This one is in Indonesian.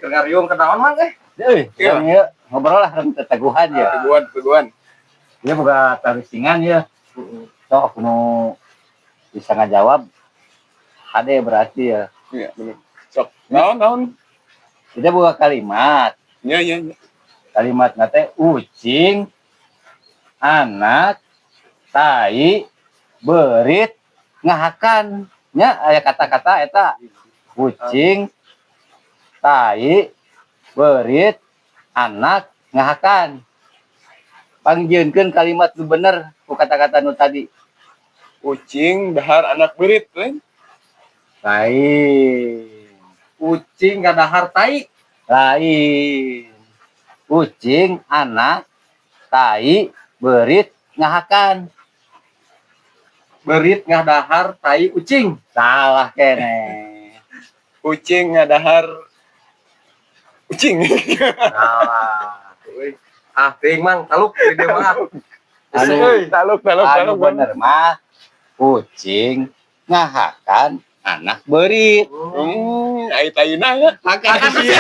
Kengariung kenaon mang Iya. Ngobrol lah tentang teguhan ya. teguhan. Dia boga tarusingan ya. Sok nu bisa ngajawab. Hade berarti ya. Iya, bener. Sok, naon. Dia boga kalimat. Iya. Kalimat nate ucing, anak, tai, berit, ngahakan. Nya aya kata-kata eta ucing, tai, berit, anak, ngahakan. Pangjieunkeun kalimat nu bener ku kata-kata nu tadi. Ucing dahar anak berit, lain. Lain. Ucing ngadahar tai. Lain. Ucing, anak, tai, berit, ngahakan. Berit ngadahar tai ucing. Salah kene. Ucing ngadahar ucing. Salah. Ting mang taluk di mah. Taluk. Anu bener mah ucing ngahakan anak berit. Ai taina ya. Makasih.